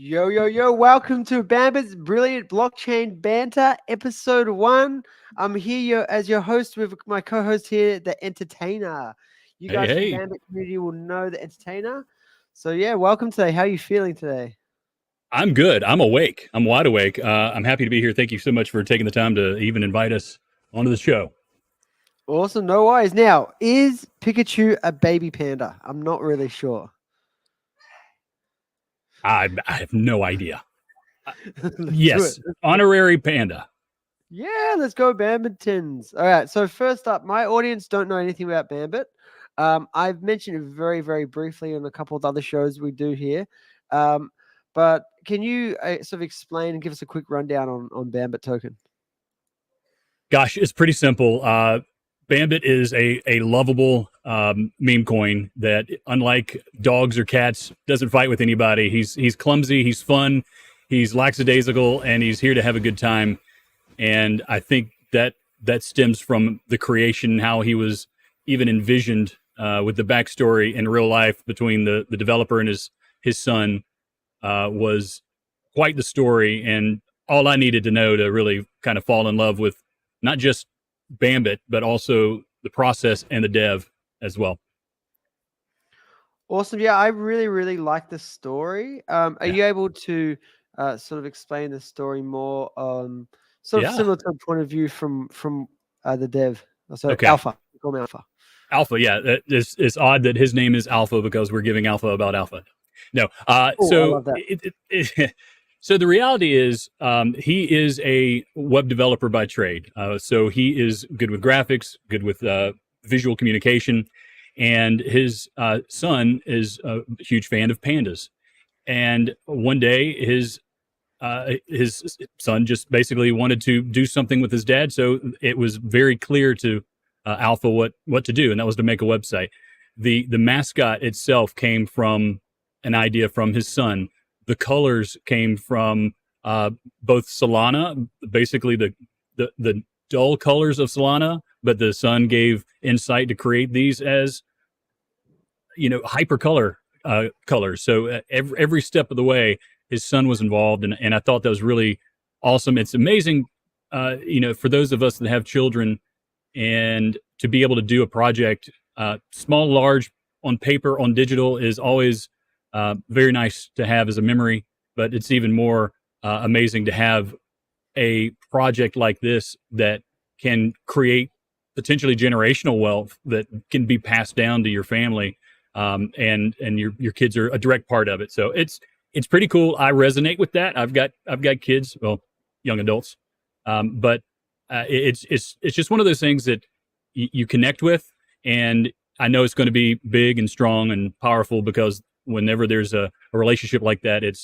Yo, yo, yo, welcome to Bambit's Brilliant Blockchain Banter, Episode 1. I'm here as your host with my co-host here, the Entertainer. You Hey, guys from hey, Bambit community will know the Entertainer. So yeah, welcome today. How are you feeling today? I'm good. I'm awake. I'm wide awake. I'm happy to be here. Thank you so much for taking the time to even invite us onto the show. Awesome, no worries. Now, is Pikachu a baby panda? I'm not really sure. I have no idea. Uh, Let's do it. yes, honorary panda. Yeah, let's go Bambitons. All right, so first up, my audience don't know anything about Bambit. I've mentioned it very, very briefly on a couple of other shows we do here. Um, but can you sort of explain and give us a quick rundown on Bambit token? Gosh, it's pretty simple. Bambit is a lovable meme coin that, unlike dogs or cats, doesn't fight with anybody. He's clumsy. He's fun. He's lackadaisical, and he's here to have a good time. And I think that stems from the creation, how he was even envisioned with the backstory in real life between the developer and his son was quite the story. And all I needed to know to really kind of fall in love with not just Bambit, but also the process and the dev as well. Awesome. Yeah, I really, really like the story. Are Yeah. you able to sort of explain the story more, sort of Yeah. similar to a point of view from the dev? So Okay. Alpha, call me Alpha. Alpha. Yeah. It's odd that his name is Alpha because we're giving Alpha about Alpha. No. Oh, I love that. So the reality is, he is a web developer by trade. So he is good with graphics, good with visual communication, and his son is a huge fan of pandas. And one day, his son just basically wanted to do something with his dad, so it was very clear to Alpha what to do, and that was to make a website. The mascot itself came from an idea from his son. The colors came from both Solana, basically the dull colors of Solana, but the son gave insight to create these as hypercolor colors. So every step of the way, his son was involved, and I thought that was really awesome. It's amazing, for those of us that have children, and to be able to do a project, small, large, on paper, on digital, is always very nice to have as a memory. But it's even more amazing to have a project like this that can create potentially generational wealth that can be passed down to your family, and your kids are a direct part of it. So it's pretty cool. I resonate with that. I've got kids, well, young adults, but it's just one of those things that you connect with, and I know it's going to be big and strong and powerful because whenever there's a relationship like that, it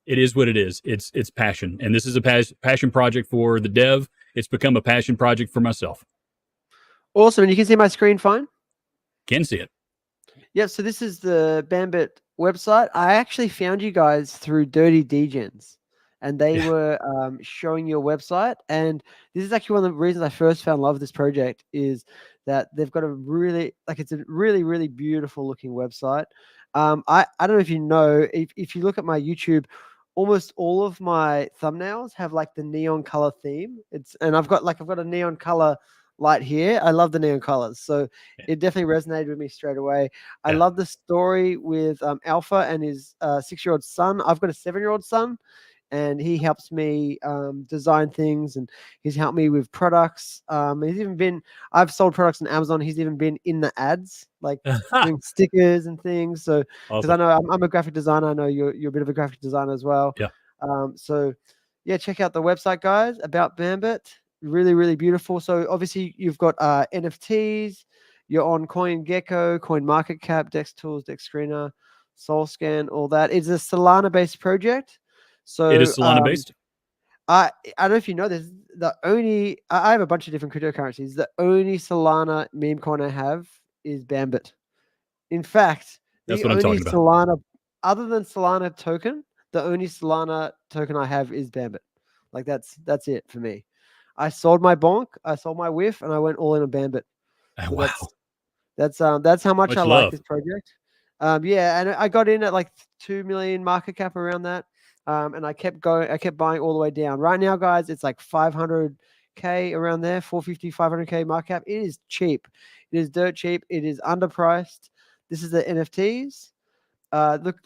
is what it is. It's passion, and this is a passion project for the dev. It's become a passion project for myself. Awesome. And you can see my screen fine? Can see it. Yep. So this is the Bambit website. I actually found you guys through Dirty Degens, and they Yeah. were showing your website. And this is actually one of the reasons I first found love with this project is that they've got it's a really, really beautiful looking website. I don't know if you know, if you look at my YouTube, almost all of my thumbnails have like the neon color theme. I've got a neon color light here. I love the neon colors. So Yeah. it definitely resonated with me straight away. I Yeah. love the story with Alpha and his 6-year-old son. I've got a 7-year-old son, and he helps me design things, and he's helped me with products. I've sold products on Amazon. He's even been in the ads, like doing stickers and things. So, because I Awesome. know I'm a graphic designer, I know you're a bit of a graphic designer as well. Yeah. So yeah, check out the website, guys, about Bambit. Really, really beautiful. So obviously you've got NFTs. You're on CoinGecko, CoinMarketCap, Dex Tools, Dex Screener, SoulScan, all that. It's a Solana-based project. It So is Solana based. I don't know if you know this. I have a bunch of different cryptocurrencies. The only Solana meme coin I have is Bambit. In fact, That's the what I'm only talking about. Solana, other than Solana token, the only Solana token I have is Bambit. Like that's it for me. I sold my bonk, I sold my whiff, and I went all in on Bambit. So Wow. that's how much I Much like love. this project. Yeah, and I got in at like 2 million market cap around that. And I kept going. I kept buying all the way down. Right now, guys, it's like 500K around there, 450, 500K market cap. It is cheap. It is dirt cheap. It is underpriced. This is the NFTs.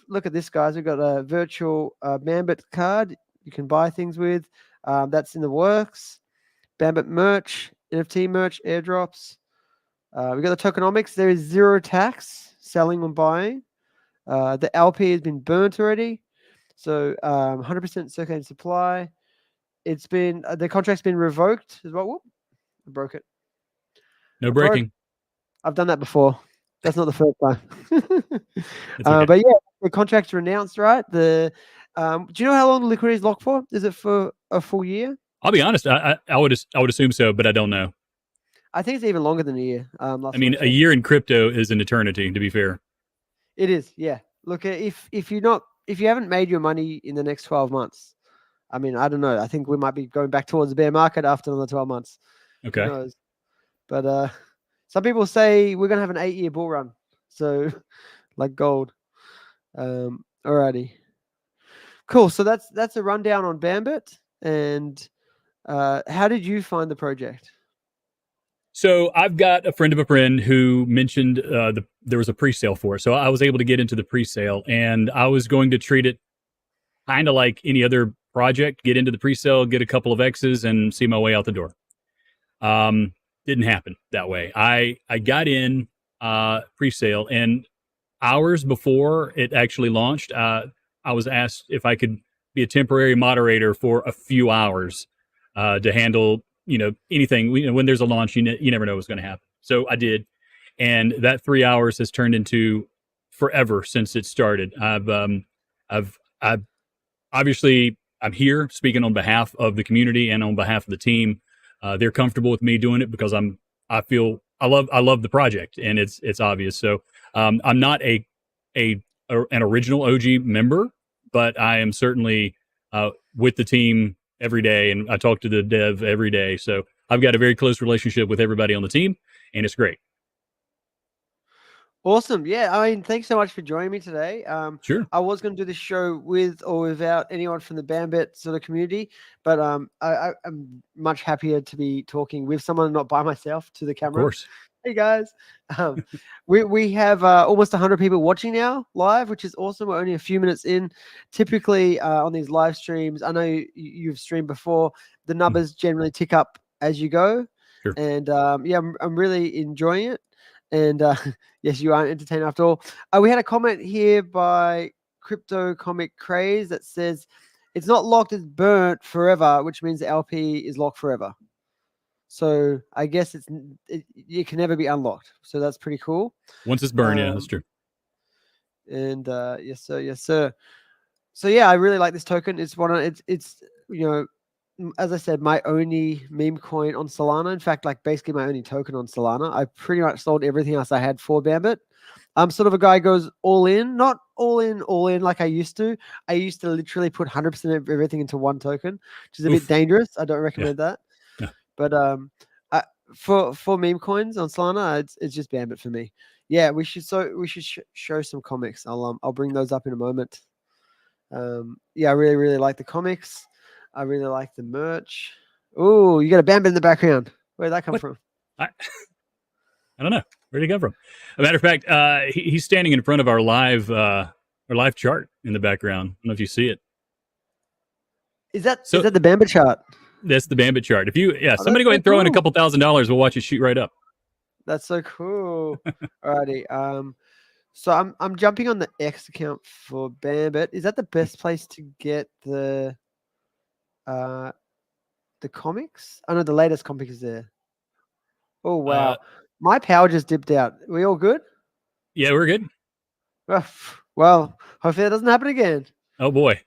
Look at this, guys. We've got a virtual BAMBIT card you can buy things with. That's in the works. BAMBIT merch, NFT merch, airdrops. We got the tokenomics. There is zero tax selling and buying. The LP has been burnt already, so 100% circulating supply. It's been the contract's been revoked as well. Whoop, I broke it. No breaking. I've done that before. That's not the first time. It's okay. But yeah, the contracts are announced, right? Do you know how long the liquidity is locked for? Is it for a full year? I'll be honest. I would assume so, but I don't know. I think it's even longer than a year. I mean, a year in crypto is an eternity. To be fair, it is. Yeah. Look, if you haven't made your money in the next 12 months, I mean, I don't know. I think we might be going back towards the bear market after another 12 months. Okay. Who knows? But some people say we're gonna have an 8-year bull run. So, like gold. Alrighty. Cool. So that's a rundown on BAMBIT. And how did you find the project? So I've got a friend of a friend who mentioned there was a pre-sale for it. So I was able to get into the pre-sale, and I was going to treat it kind of like any other project, get into the pre-sale, get a couple of X's, and see my way out the door. Didn't happen that way. I got in pre-sale, and hours before it actually launched, I was asked if I could be a temporary moderator for a few hours to handle anything. When there's a launch, you never know what's going to happen. So I did, and that 3 hours has turned into forever since it started. I've obviously I'm here speaking on behalf of the community and on behalf of the team. They're comfortable with me doing it because I love the project, and it's obvious. So I'm not an original OG member, but I am certainly with the team every day, and I talk to the dev every day. So I've got a very close relationship with everybody on the team, and it's great. Awesome. Yeah. I mean, thanks so much for joining me today. Sure. I was going to do this show with or without anyone from the BAMBIT sort of community, but I'm much happier to be talking with someone, not by myself, to the camera. Of course. Hey guys. We have almost 100 people watching now live, which is awesome. We're only a few minutes in. Typically on these live streams, I know you've streamed before, the numbers generally tick up as you go. Sure. And yeah, I'm really enjoying it. And yes, you are an entertainer after all. We had a comment here by Crypto Comic Craze that says it's not locked, it's burnt forever, which means the LP is locked forever. So I guess it can never be unlocked. So that's pretty cool. Once it's burned, yeah, that's true. And yes, sir, yes, sir. So yeah, I really like this token. It's it's as I said, my only meme coin on Solana. In fact, like basically my only token on Solana. I pretty much sold everything else I had for BAMBIT. I'm sort of a guy who goes all in, not all in like I used to. I used to literally put 100% of everything into one token, which is a bit dangerous. I don't recommend that. Yeah. But for meme coins on Solana, it's just BAMBIT for me. Yeah, we should show some comics. I'll bring those up in a moment. Yeah, I really like the comics. I really like the merch. Oh, you got a BAMBIT in the background. Where'd that come from? I don't know. Where'd it come from? As a matter of fact, he's standing in front of our live chart in the background. I don't know if you see it. Is that the BAMBIT chart? That's the BAMBIT chart. Somebody go ahead and throw in a couple $1,000s. We'll watch it shoot right up. That's so cool. Alrighty. So I'm jumping on the X account for BAMBIT. Is that the best place to get the comics? Oh no, the latest comic is there. Oh wow. My power just dipped out. We all good? Yeah, we're good. Well, hopefully that doesn't happen again. Oh boy.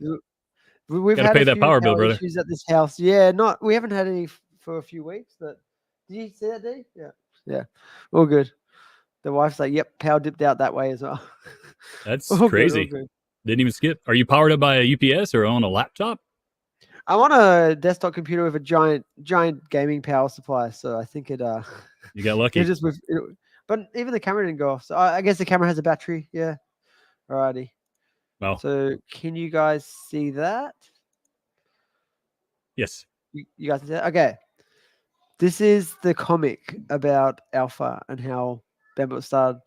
We've got to pay that power bill, brother. Issues at this house. Yeah, we haven't had any for a few weeks, but did you see that, D? Yeah. All good. The wife's like, yep, power dipped out that way as well. That's crazy. Good. Didn't even skip. Are you powered up by a UPS or on a laptop? I'm on a desktop computer with a giant gaming power supply, so I think it. You got lucky. But even the camera didn't go off, so I guess the camera has a battery. Yeah. Alrighty. Wow. So can you guys see that? Yes. You guys see that? Okay. This is the comic about Alpha and how Bambit started.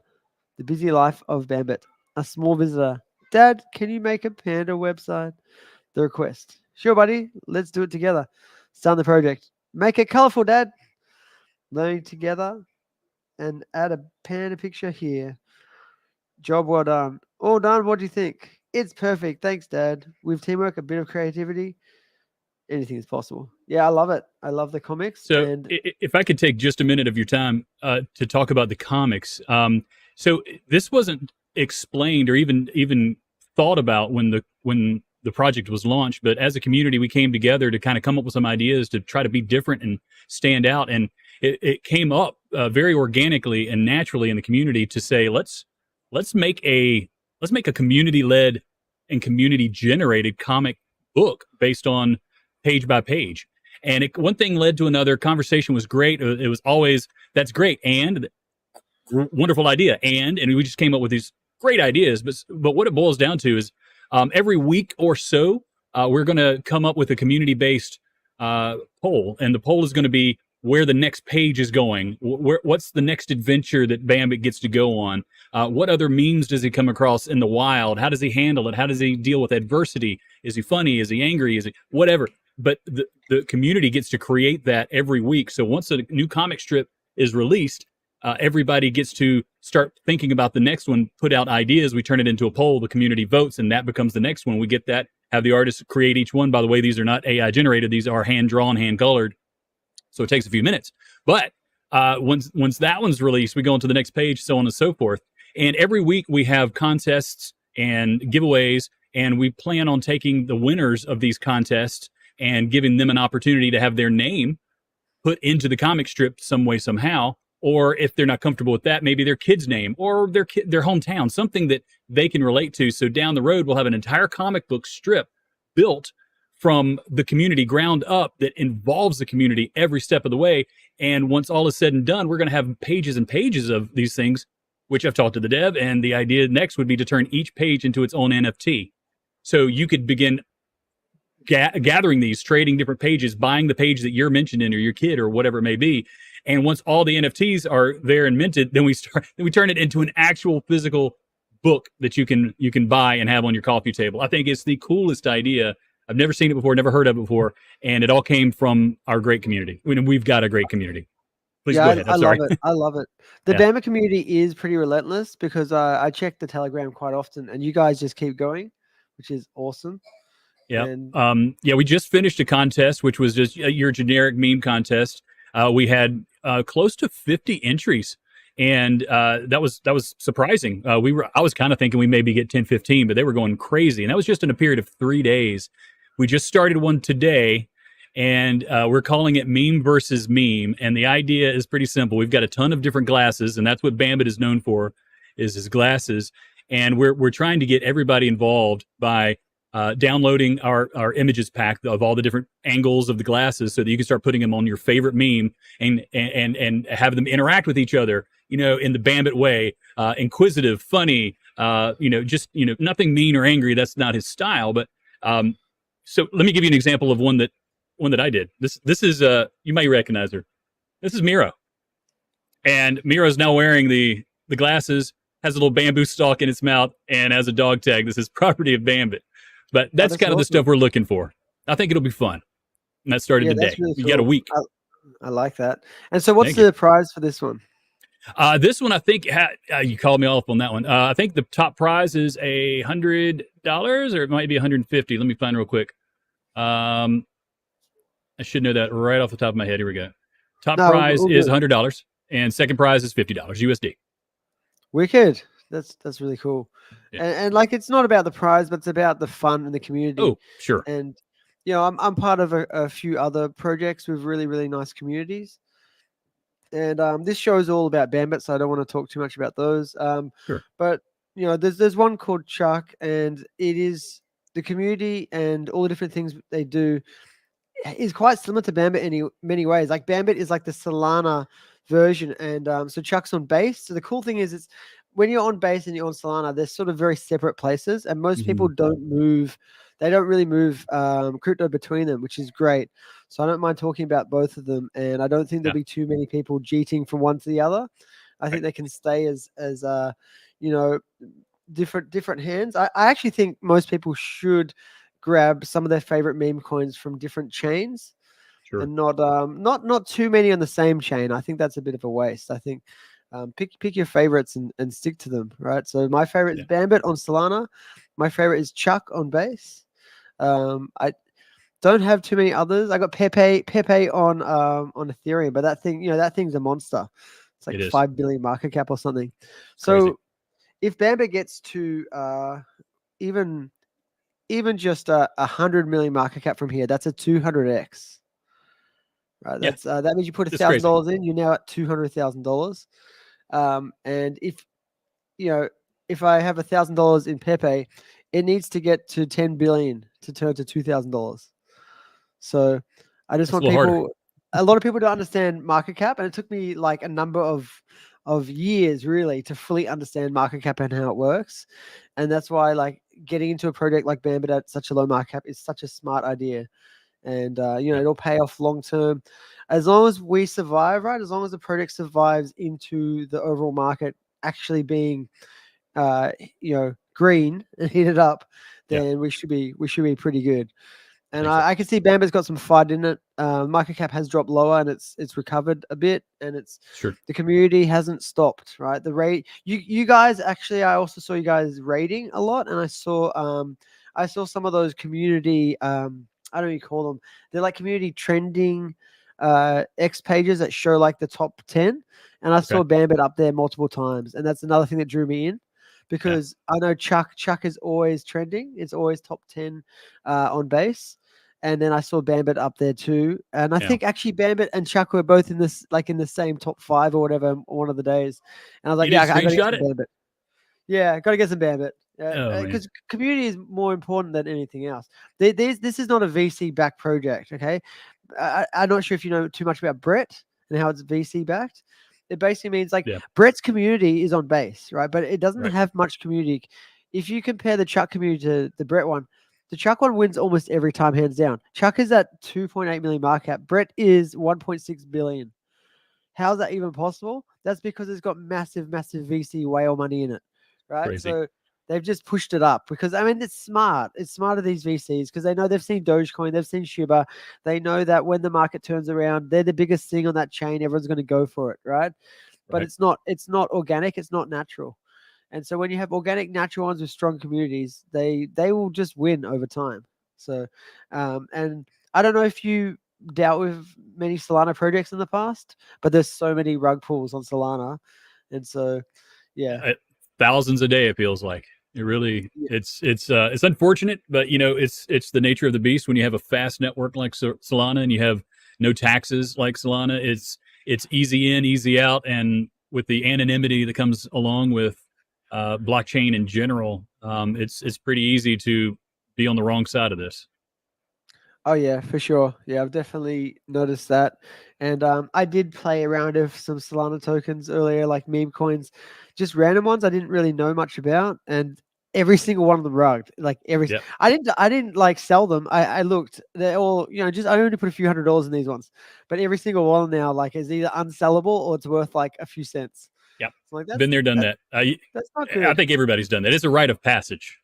The busy life of Bambit, a small visitor. Dad, can you make a panda website? The request. Sure, buddy. Let's do it together. Start the project. Make it colorful, Dad. Learning together and add a panda picture here. Job well done. All done. What do you think? It's perfect. Thanks, Dad. With teamwork, a bit of creativity, anything is possible. Yeah, I love it. I love the comics. So, And if I could take just a minute of your time to talk about the comics, so this wasn't explained or even thought about when the project was launched. But as a community, we came together to kind of come up with some ideas to try to be different and stand out. And it came up very organically and naturally in the community to say, let's make a community led and community generated comic book based on page by page. And one thing led to another. Conversation was great. It was always, that's great. And wonderful idea. And we just came up with these great ideas. But what it boils down to is every week or so, we're going to come up with a community based poll. And the poll is going to be where the next page is going. What's the next adventure that Bambit gets to go on? What other memes does he come across in the wild? How does he handle it? How does he deal with adversity? Is he funny? Is he angry? Is he whatever? But the community gets to create that every week. So once a new comic strip is released, everybody gets to start thinking about the next one, put out ideas. We turn it into a poll. The community votes, and that becomes the next one. We get that, have the artists create each one. By the way, these are not AI generated. These are hand drawn, hand colored. So it takes a few minutes. But once that one's released, we go into the next page, so on and so forth. And every week we have contests and giveaways, and we plan on taking the winners of these contests and giving them an opportunity to have their name put into the comic strip some way, somehow. Or if they're not comfortable with that, maybe their kid's name or their hometown, something that they can relate to. So down the road, we'll have an entire comic book strip built from the community ground up that involves the community every step of the way. And once all is said and done, we're going to have pages and pages of these things, which I've talked to the dev. And the idea next would be to turn each page into its own NFT. So you could begin gathering these, trading different pages, buying the page that you're mentioned in, or your kid, or whatever it may be. And once all the NFTs are there and minted, then we turn it into an actual physical book that you can buy and have on your coffee table. I think it's the coolest idea. I've never seen it before, never heard of it before, and it all came from our great community. I mean, we've got a great community. Please go ahead. I'm sorry. Love it. I love it. The Bambit community is pretty relentless because I check the Telegram quite often, and you guys just keep going, which is awesome. Yeah. We just finished a contest, which was just your generic meme contest. We had close to 50 entries, and that was surprising. I was kind of thinking we maybe get 10, 15, but they were going crazy, and that was just in a period of 3 days. We just started one today, and we're calling it Meme versus Meme. And the idea is pretty simple. We've got a ton of different glasses, and that's what Bambit is known for, is his glasses. And we're trying to get everybody involved by downloading our images pack of all the different angles of the glasses, so that you can start putting them on your favorite meme and have them interact with each other, in the Bambit way, inquisitive, funny, nothing mean or angry. That's not his style. But so let me give you an example of one that I did. This is you might recognize her. This is Miro, and Miro's now wearing the glasses, has a little bamboo stalk in its mouth, and has a dog tag. This is property of Bambit. But that's kind of the stuff we're looking for. I think it'll be fun. And that started today. Really cool. You got a week. I like that. And so what's the prize for this one? This one, I think, you called me off on that one. I think the top prize is $100, or it might be $150. Let me find real quick. I should know that right off the top of my head. Here we go. Top prize is $100, and second prize is $50 USD. Wicked. That's really cool. Yeah. And like, it's not about the prize, but it's about the fun and the community. Oh, sure. And I'm part of a few other projects with really, really nice communities. And this show is all about Bambit, so I don't want to talk too much about those. Sure. But there's one called Chuck, and it is the community and all the different things they do is quite similar to Bambit in many ways. Like, Bambit is like the Solana version, and so Chuck's on bass. So the cool thing is, it's when you're on base and you're on Solana, they're sort of very separate places, and most people Mhm. don't move. They don't really move crypto between them, which is great. So I don't mind talking about both of them, and I don't think there'll Yeah. be too many people cheating from one to the other. I think Right. they can stay as you know, different hands. I actually think most people should grab some of their favorite meme coins from different chains Sure. and not too many on the same chain. I think that's a bit of a waste. I think pick your favorites and stick to them, right? So my favorite is Yeah. Bambit on Solana. My favorite is Chuck on Base. I don't have too many others. I got Pepe on Ethereum, but that thing, that thing's a monster. It's like It is 5 billion market cap or something. crazy. So if Bambit gets to even even just 100 million market cap from here, that's a 200x. Right, Yeah. that means you put a It's thousand crazy. dollars in, you're now at $200,000. And you know, if I have $1,000 in Pepe, it needs to get to 10 billion to turn to $2,000. So I just That's a want little harder. people. A lot of people don't understand market cap, and it took me like a number of years really to fully understand market cap and how it works. And that's why like getting into a project like Bambit at such a low market cap is such a smart idea. And Yeah. it'll pay off long term as long as we survive, right? As long as the project survives into the overall market actually being uh, green and heated up, Yeah. then we should be pretty good. I And think so. I can see Bamba's got some fight in it. Market cap has dropped lower and it's recovered a bit, and it's Sure. the community hasn't stopped. Right, the rate you guys actually, I also saw you guys rating a lot, and I saw some of those community I don't know what you call them. They're like community trending X pages that show like the top 10, and I Okay. saw Bambit up there multiple times, and that's another thing that drew me in Yeah. because I know Chuck is always trending. It's always top 10 on base. And then I saw Bambit up there too. And I Yeah. think actually Bambit and Chuck were both in this like in the same top 5 or whatever one of the days. And I was You like, yeah, did I got to get screenshot some it? Bambit. Yeah, got to get some Bambit. Oh man. Because community is more important than anything else. This is not a VC backed project. Okay, I'm not sure if you know too much about Brett and how it's VC backed. It basically means like Yeah. Brett's community is on base, right? But it doesn't Right. have much community. If you compare the Chuck community to the Brett one, the Chuck one wins almost every time, hands down. Chuck is at 2.8 million market cap. Brett is 1.6 billion. How's that even possible? That's because it's got massive, massive VC whale money in it, right? Crazy. So they've just pushed it up because I mean it's smart. It's smart of these VCs because they know they've seen Dogecoin, they've seen Shiba. They know that when the market turns around, they're the biggest thing on that chain. Everyone's going to go for it, right? But Right. it's not organic. It's not natural. And so when you have organic, natural ones with strong communities, they will just win over time. So, and I don't know if you dealt with many Solana projects in the past, but there's so many rug pulls on Solana, and so yeah, Thousands a day. It feels like it really. yeah, It's unfortunate, but it's the nature of the beast when you have a fast network like Solana and you have no taxes like Solana. It's easy in, easy out, and with the anonymity that comes along with blockchain in general, it's pretty easy to be on the wrong side of this. oh yeah, for sure. Yeah, I've definitely noticed that. And I did play around with some Solana tokens earlier, like meme coins, just random ones I didn't really know much about. And every single one of them rugged. Like Yeah. I didn't like sell them. I looked. They're all, just I only put a few $100s in these ones. But every single one now, like, is either unsellable or it's worth like a few cents. Yeah. So like Been there, done that that. that's not I good. think everybody's done that. It's a rite of passage.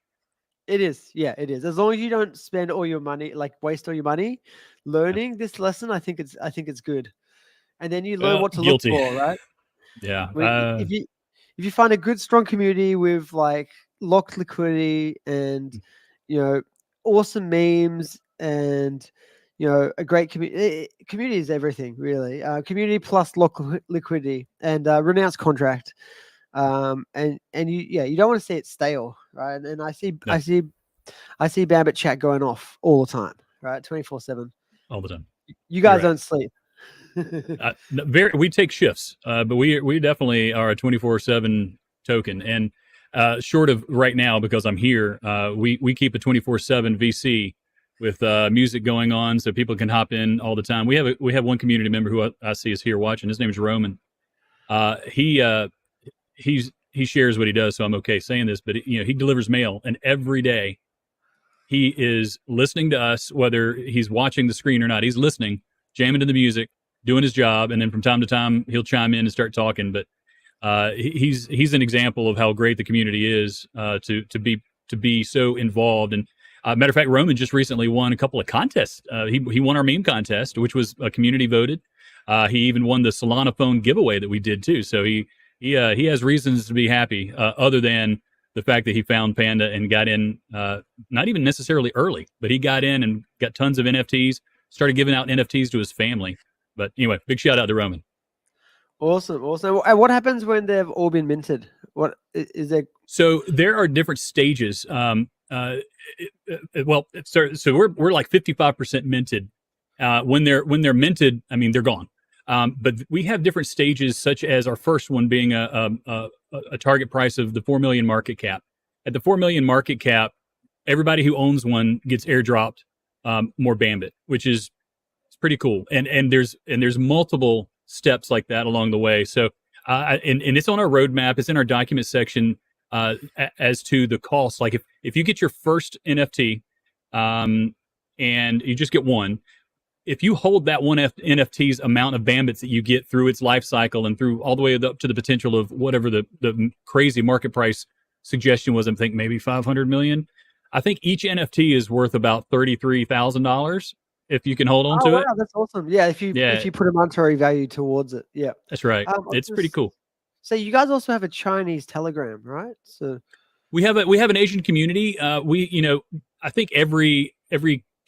It is. Yeah, it is. As long as you don't spend all your money, like waste all your money Yeah. learning this lesson, I think it's good. And then you learn Well, what to look guilty. for, right? Yeah. If you find a good strong community with like locked liquidity and you know awesome memes and a great community. Community is everything, really. Community plus locked liquidity and renounced contract. And you don't want to see it stale, right? And I see No, I see I see Bambit chat going off all the time, right? 24/7. all the time. You You're guys right. don't sleep. We take shifts, but we definitely are a 24/7 token. And short of right now, because I'm here, we keep a 24/7 VC with music going on, so people can hop in all the time. We have one community member who I see is here watching. His name is Roman. He he's he shares what he does, so I'm okay saying this, but he delivers mail, and every day he is listening to us, whether he's watching the screen or not. He's listening, jamming to the music, doing his job, and then from time to time he'll chime in and start talking. But he's an example of how great the community is to be so involved. And matter of fact, Roman just recently won a couple of contests. He won our meme contest, which was community voted. He even won the Solana phone giveaway that we did too. So he has reasons to be happy, other than the fact that he found Panda and got in, not even necessarily early, but he got in and got tons of NFTs, started giving out NFTs to his family. But anyway, big shout out to Roman. Awesome. And what happens when they've all been minted? What is there? So there are different stages. So we're like 55% minted. When they're minted, I mean, they're gone. But we have different stages, such as our first one being a target price of the 4 million market cap. At the 4 million market cap, everybody who owns one gets airdropped more BAMBIT, which is it's pretty cool. And there's multiple steps like that along the way. So and it's on our roadmap. It's in our document section as to the cost. Like if you get your first NFT and you just get one, if you hold that one NFT's amount of BAMBITs that you get through its life cycle and through all the way up to the potential of whatever the crazy market price suggestion was, I think maybe 500 million. I think each NFT is worth about $33,000 if you can hold on to it. That's awesome. Yeah, if you put a monetary value towards it. Yeah. That's right. It's pretty cool. So you guys also have a Chinese Telegram, right? So we have an Asian community. I think every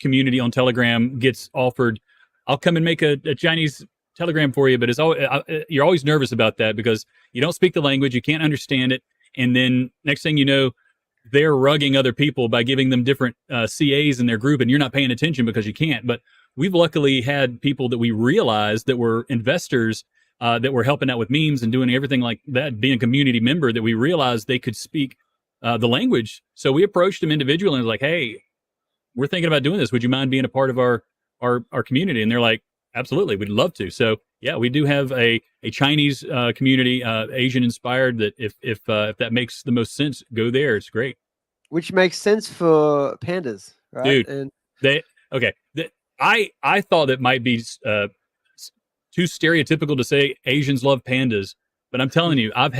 community on Telegram gets offered, I'll come and make a Chinese Telegram for you, but you're always nervous about that because you don't speak the language, you can't understand it, and then next thing you know, they're rugging other people by giving them different CAs in their group, and you're not paying attention because you can't. But we've luckily had people that we realized that were investors that were helping out with memes and doing everything like that, being a community member, that we realized they could speak the language. So we approached them individually and was like, hey, we're thinking about doing this. Would you mind being a part of our community? And they're like, absolutely, we'd love to. So yeah, we do have a Chinese community, Asian inspired, that if that makes the most sense, go there. It's great. Which makes sense for pandas, right? Dude, I thought it might be too stereotypical to say Asians love pandas, but I'm telling you, I've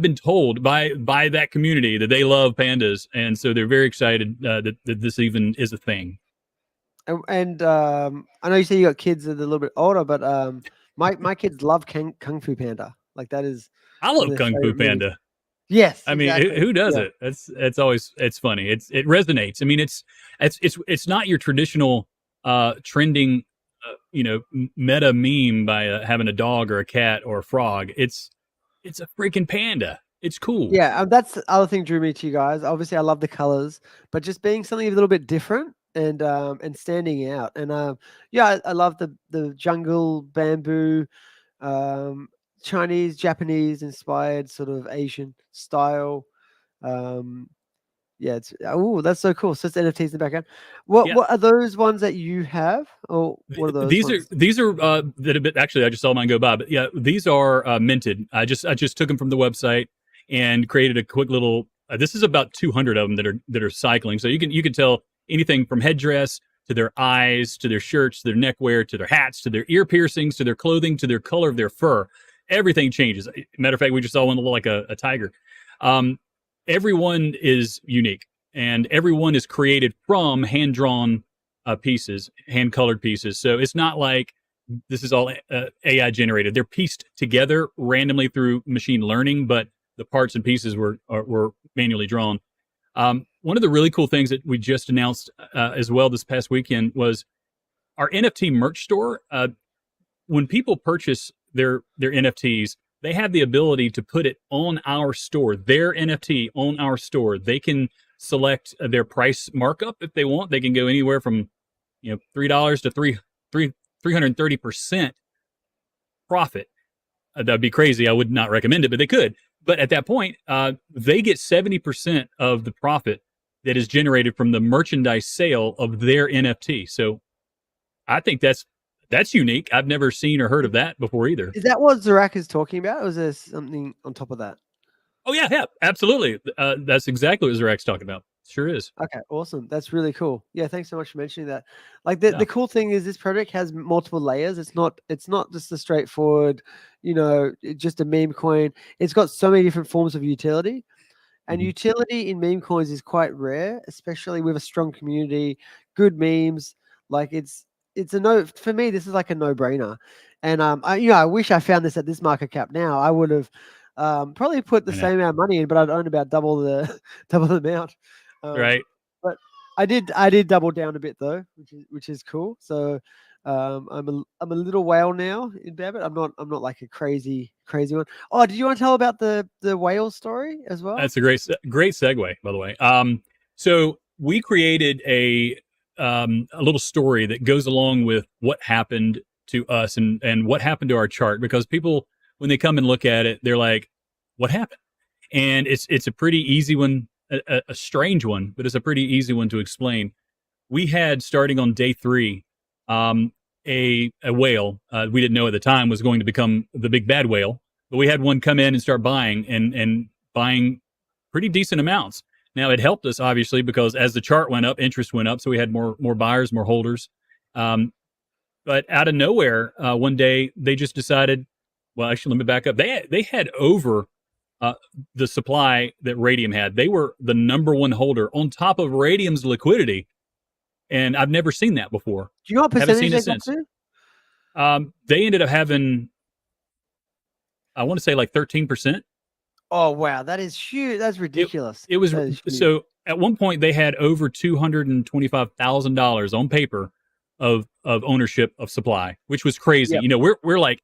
been told by that community that they love pandas, and so they're very excited that this even is a thing. And I know you say you got kids that are a little bit older, but my kids love Kung Fu Panda. Like that is. I love Kung Fu Panda. Movies. Yes, I mean, exactly. who doesn't? It's always funny. It resonates. I mean, it's not your traditional trending meta meme by having a dog or a cat or a frog. It's a freaking panda. It's cool. Yeah, that's the other thing drew me to you guys. Obviously, I love the colors, but just being something a little bit different and standing out. And I love the jungle bamboo, Chinese, Japanese inspired sort of Asian style. That's so cool. So it's NFTs in the background. What are those ones that you have, or what are those? These are that have been, actually I just saw mine go by, but yeah, these are minted. I just took them from the website and created a quick little. This is about 200 of them that are cycling. So you can tell anything from headdress to their eyes, to their shirts, to their neckwear, to their hats, to their ear piercings, to their clothing, to their color of their fur. Everything changes. Matter of fact, we just saw one that looked like a tiger. Everyone is unique, and everyone is created from hand-drawn pieces, hand-colored pieces. So it's not like this is all AI generated. They're pieced together randomly through machine learning, but the parts and pieces were manually drawn. One of the really cool things that we just announced as well this past weekend was our NFT merch store. When people purchase their NFTs, they have the ability to put it on our store, their NFT on our store. They can select their price markup if they want. They can go anywhere from $3 to 330% profit. That'd be crazy. I would not recommend it, but they could. But at that point, they get 70% of the profit that is generated from the merchandise sale of their NFT. So I think that's that's unique. I've never seen or heard of that before either. Is that what Zorak is talking about? Or is there something on top of that? Oh yeah, yeah, absolutely. That's exactly what Zarek's talking about. Sure is. Okay, awesome. That's really cool. Yeah, thanks so much for mentioning that. Like the, Yeah. the cool thing is this project has multiple layers. It's not just a straightforward, just a meme coin. It's got so many different forms of utility. And Mhm. utility in meme coins is quite rare, especially with a strong community, good memes. Like it's a no for me. This is like a no-brainer. And I wish I found this at this market cap now. I would have probably put the I know. same amount of money in, but I'd own about double the double the amount. Um, Right. but I did double down a bit though, which is cool. So I'm a little whale now in BAMBIT. I'm not like a crazy one. Oh, did you want to tell about the whale story as well? That's a great segue, by the way. So we created a little story that goes along with what happened to us and what happened to our chart, because people, when they come and look at it, they're like, "What happened?" And it's a pretty easy one, a strange one, but it's a pretty easy one to explain. We had, starting on day 3, um, a whale we didn't know at the time was going to become the big bad whale, but we had one come in and start buying and buying pretty decent amounts. Now it helped us obviously because as the chart went up, interest went up, so we had more buyers, more holders. Um, but out of nowhere, one day they just decided. Well, actually, let me back up. They had over uh, the supply that Radium had. They were the number one holder on top of Radium's liquidity, and I've never seen that before. Do you know what Haven't percentage seen it they got since. to? They ended up having, I want to say, like 13%. Oh wow, that is huge. That's It ridiculous. it was That is huge. so at one point they had over $225,000 on paper of ownership of supply, which was crazy. Yep. You know, we're like,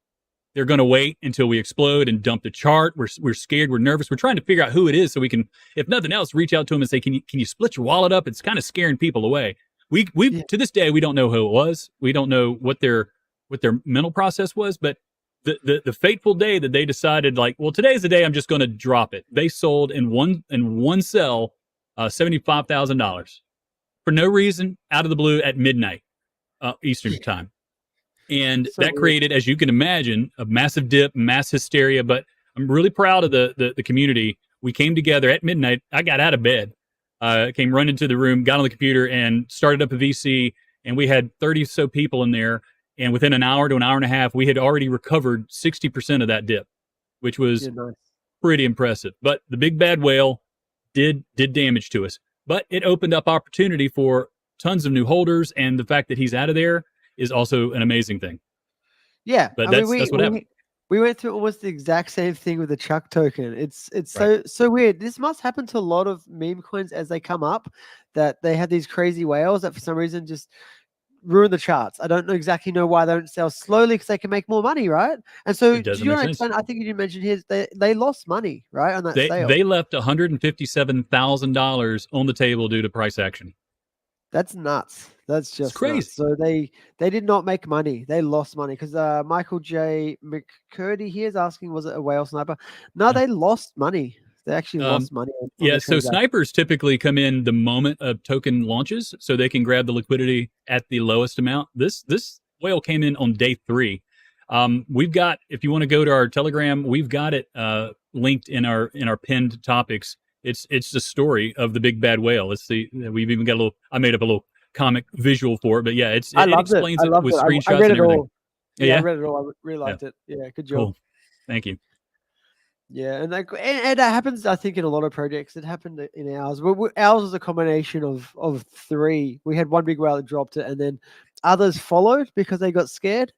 they're going to wait until we explode and dump the chart. We're scared. We're nervous. We're trying to figure out who it is so we can, if nothing else, reach out to them and say, can you split your wallet up? It's kind of scaring people away. We Yeah. to this day we don't know who it was. We don't know what their mental process was, but the fateful day that they decided, like, well, today's the day I'm just going to drop it. They sold in one sell $75,000 for no reason, out of the blue, at midnight Eastern Yeah. time. And So that weird. created, as you can imagine, a massive dip, mass hysteria. But I'm really proud of the community. We came together at midnight. I got out of bed, came running to the room, got on the computer, and started up a VC. And we had 30 so people in there. And within an hour to an hour and a half, we had already recovered 60% of that dip, which was Yeah, nice. pretty impressive. But the big bad whale did damage to us. But it opened up opportunity for tons of new holders, and the fact that he's out of there is also an amazing thing. Yeah, But I mean that's what happened. we went through almost the exact same thing with the Chuck token. It's Right. so weird. This must happen to a lot of meme coins as they come up, that they have these crazy whales that for some reason just ruin the charts. I don't know exactly know why they don't sell slowly, because they can make more money, right? And so, It do doesn't you make want to sense. explain? I think you mentioned here they lost money, right, on that sale. They left $157,000 on the table due to price action. That's nuts. That's It's just nuts. crazy. So they did not make money. They lost money because Michael J. McCurdy here is asking, was it a whale sniper? No, Yeah. they lost money. They actually Um, lost money on yeah, the so transaction. snipers typically come in the moment of token launches, so they can grab the liquidity at the lowest amount. This whale came in on day 3. We've got, if you want to go to our Telegram, we've got it linked in our pinned topics. It's the story of the big bad whale. We've even got a little. I made up a little comic visual for it, but yeah, I it loved it. explains I it loved with it. I screenshots read and it everything. all. Yeah, Yeah, I yeah, read it all. I really yeah. liked it. Yeah, good job. Cool. Thank you. Yeah, and that happens, I think, in a lot of projects. It happened in ours. Ours was a combination of 3. We had one big whale that dropped it, and then others followed because they got scared.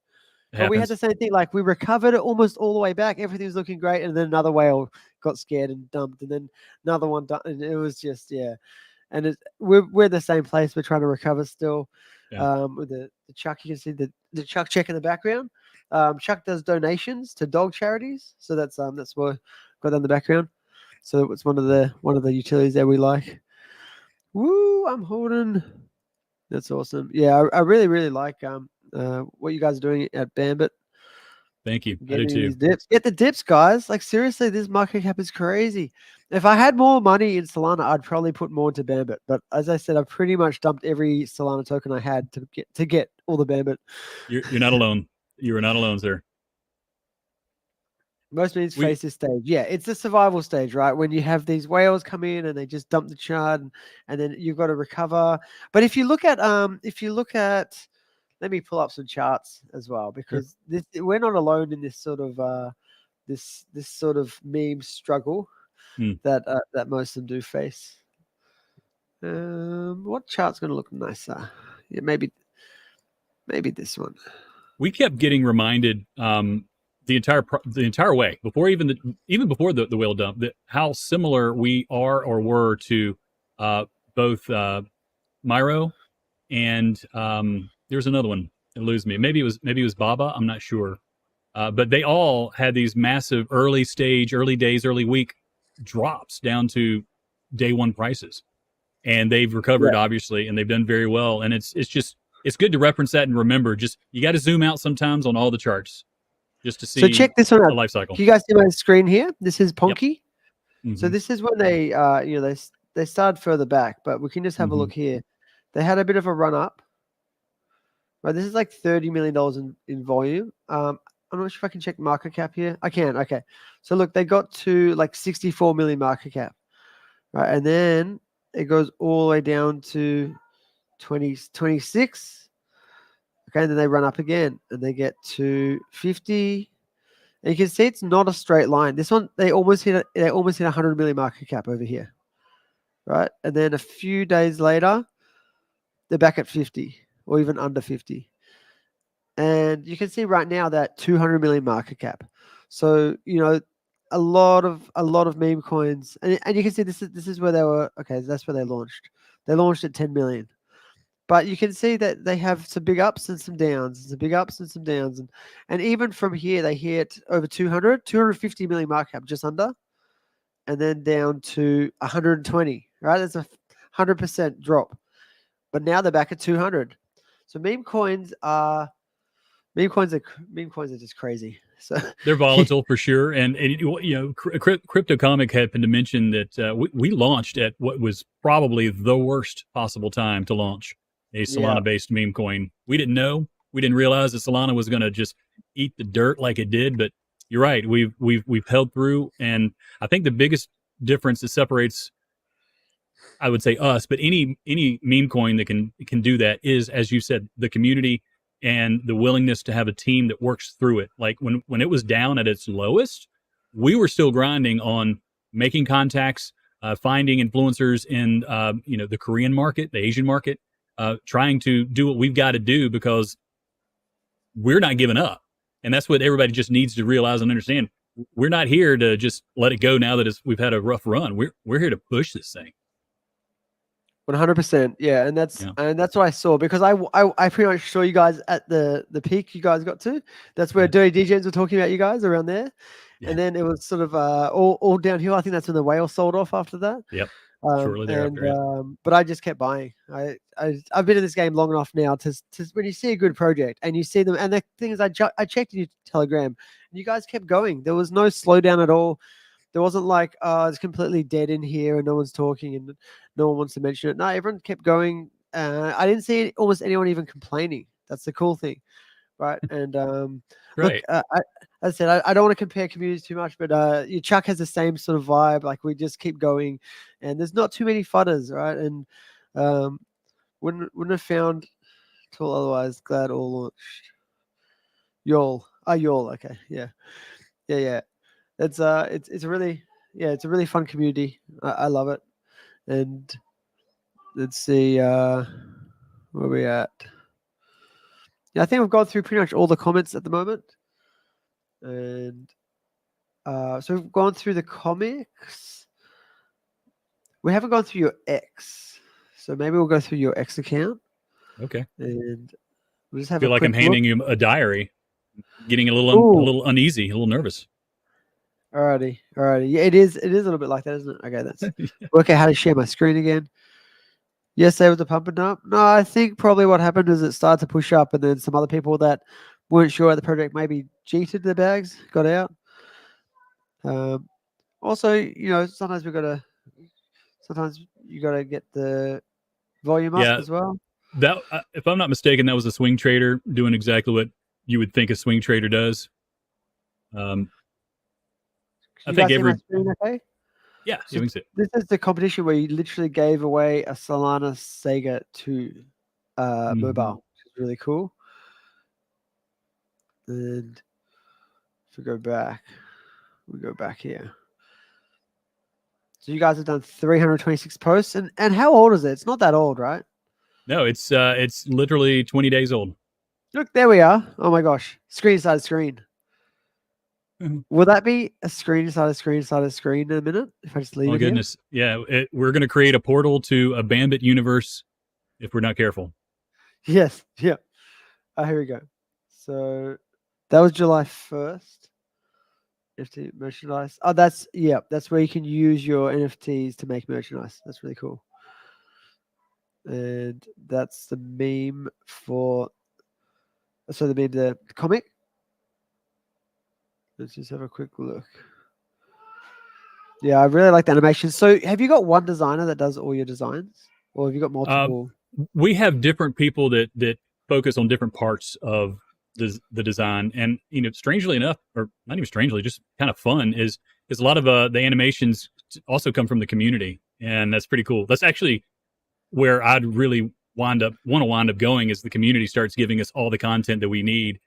It But we had the happens. same thing. Like we recovered it almost all the way back. Everything was looking great, and then another whale got scared and dumped, and then another one dumped, and it was just, yeah. And we're in the same place. We're trying to recover still. Yeah. With the Chuck, you can see the Chuck check in the background. Chuck does donations to dog charities, so that's what got that in the background. So it's one of the utilities that we like. Woo! I'm holding. That's awesome. Yeah, I really like what you guys are doing at BAMBIT. Thank you. I do Getting too. these dips. Get the dips, guys. Like seriously, this market cap is crazy. If I had more money in Solana, I'd probably put more into BAMBIT. But as I said, I pretty much dumped every Solana token I had to get all the BAMBIT. You're not alone. You are not alone, sir. Most memes face this stage. Yeah, it's the survival stage, right? When you have these whales come in and they just dump the chart, and then you've got to recover. But if you look at let me pull up some charts as well, because we're not alone in this sort of this sort of meme struggle that most of them do face. What chart's going to look nicer? Yeah, maybe this one. We kept getting reminded the entire way before even before the whale dump, that how similar we are or were to both Myro and there's another one. It eludes me. Maybe it was Baba. I'm not sure. But they all had these massive early days, early week drops down to day one prices, and they've recovered obviously, and they've done very well. And it's good to reference that and remember. Just you got to zoom out sometimes on all the charts just to see. So check this one out. The life cycle. Can you guys see my screen here? This is Ponky. Yep. So this is when they they started further back, but we can just have a look here. They had a bit of a run up. Right, this is like $30 million in volume. I'm not sure if I can check market cap here. I can. Okay. So look, they got to like 64 million market cap. Right. And then it goes all the way down to 26. Okay. And then they run up again and they get to 50. And you can see it's not a straight line. This one, they almost hit 100 million market cap over here. Right. And then a few days later, they're back at 50 or even under 50. And you can see right now that 200 million market cap. So, a lot of meme coins, and you can see this is where they were. Okay, that's where they launched. They launched at 10 million. But you can see that they have some big ups and some downs, and even from here they hit over 250 million market cap, just under, and then down to 120. Right, that's a 100% drop. But now they're back at 200. So meme coins are just crazy. So they're volatile for sure. And Crypto Comic happened to mention that we launched at what was probably the worst possible time to launch a Solana-based meme coin. We didn't know. We didn't realize that Solana was going to just eat the dirt like it did. But you're right. We've held through, and I think the biggest difference that separates, I would say, us, but any meme coin that can do that is, as you said, the community and the willingness to have a team that works through it. Like when it was down at its lowest, we were still grinding on making contacts, finding influencers in the Korean market, the Asian market, trying to do what we've got to do, because we're not giving up. And that's what everybody just needs to realize and understand. We're not here to just let it go now that we've had a rough run. We're here to push this thing. 100%, yeah, and that's what I saw, because I pretty much saw you guys at the peak you guys got to. That's where Dirty DJs were talking about you guys around there, and then it was sort of all downhill. I think that's when the whale sold off after that. Yep, shortly thereafter. But I just kept buying. I've been in this game long enough now to when you see a good project and you see them, and the thing is, I checked in your Telegram, and you guys kept going. There was no slowdown at all. There wasn't like, it's completely dead in here and no one's talking and no one wants to mention it. No, everyone kept going. I didn't see almost anyone even complaining. That's the cool thing, right? And right. Look, as I said, I don't want to compare communities too much, but your Chuck has the same sort of vibe. Like, we just keep going, and there's not too many fudders, right? And wouldn't have found till otherwise. Glad all launched. Y'all, okay, yeah. It's a really fun community. I love it. And let's see where we at. Yeah, I think we've gone through pretty much all the comments at the moment. And so we've gone through the comics. We haven't gone through your X. So maybe we'll go through your X account. Okay. And we'll just have I feel like I'm handing you a diary. Getting a little uneasy, a little nervous. Alrighty. Yeah, it is a little bit like that, isn't it? Okay, that's work out how to share my screen again. Yesterday was a pump and dump. No, I think probably what happened is it started to push up, and then some other people that weren't sure the project maybe cheated the bags, got out. Also, sometimes you gotta get the volume up Yeah, as well. that if I'm not mistaken, that was a swing trader doing exactly what you would think a swing trader does. Um, Can I you think guys see my every screen okay? yeah, So you can see it. this is the competition where you literally gave away a Solana Sega to Mm-hmm. mobile, which is really cool. And if we go back here. So you guys have done 326 posts, and how old is it? It's not that old, right? No, it's literally 20 days old. Look, there we are. Oh my gosh, screen inside screen. Mm-hmm. Will that be a screen inside a screen inside a screen in a minute if I just leave Oh it here? goodness, yeah, we're going to create a portal to a BAMBIT universe if we're not careful. Yes. Yeah. Here we go. So that was July 1st. NFT merchandise. Oh, that's where you can use your NFTs to make merchandise. That's really cool. And that's the meme for the comic. Let's just have a quick look. Yeah, I really like the animation. So have you got one designer that does all your designs? Or have you got multiple? We have different people that focus on different parts of the design, and strangely enough, or not even strangely, just kind of fun is a lot of the animations also come from the community, and that's pretty cool. That's actually where I'd really want to wind up going, is the community starts giving us all the content that we need,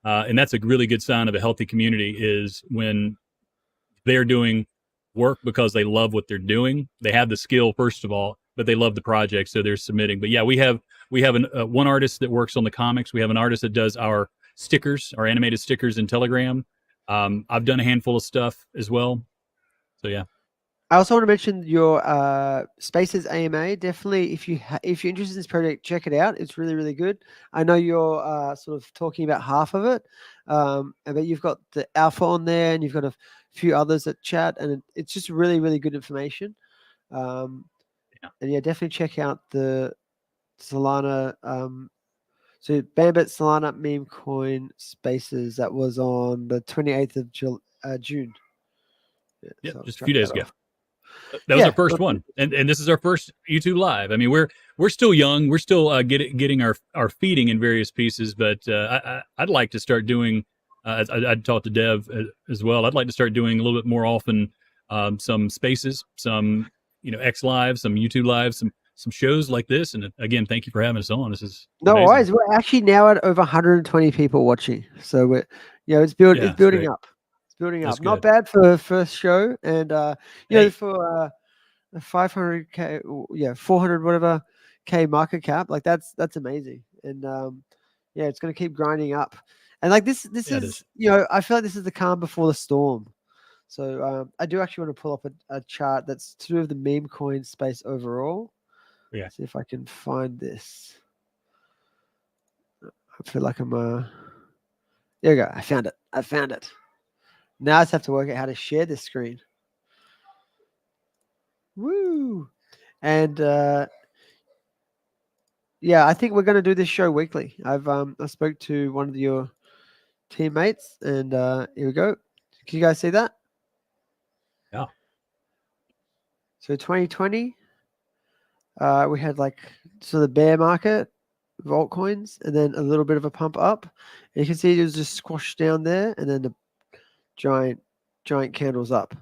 and that's a really good sign of a healthy community, is when they're doing work because they love what they're doing. They have the skill first of all, but they love the project, so they're submitting. But yeah, we have one artist that works on the comics. We have an artist that does our stickers, our animated stickers in Telegram. I've done a handful of stuff as well. So yeah. I also want to mention your Spaces AMA. Definitely, if you're interested in this project, check it out. It's really, really good. I know you're sort of talking about half of it, but you've got the alpha on there, and you've got a few others that chat, and it's just really, really good information. Yeah. And yeah, definitely check out the Solana. So Bambit Solana meme coin Spaces, that was on the 28th of June. Yeah, So I'll just a drop few days that ago. off. That was our Yeah, first one, and this is our first YouTube live. I mean, we're still young. We're still getting our feeding in various pieces, but I'd like to start doing. I'd talk to Dev as well. I'd like to start doing a little bit more often, some spaces, some X live, some YouTube live, some shows like this. And again, thank you for having us on. This is no amazing. worries. We're actually now at over 120 people watching, so it's Yeah, building great. up. It's building That's up. Not good. bad for the first show, and Hey, for 500K, 400 whatever K market cap, like that's amazing, and yeah, it's going to keep grinding up, and like this yeah, it is. is I feel like this is the calm before the storm. So I do actually want to pull up a chart that's to do with the meme coin space overall. Yeah. See if I can find this. I feel like I'm there we go. I found it. Now I just have to work out how to share this screen. Woo! And yeah, I think we're going to do this show weekly. I spoke to one of your teammates, and here we go. Can you guys see that? Yeah. So 2020, we had the bear market of altcoins, and then a little bit of a pump up. And you can see it was just squashed down there, and then the giant candles up.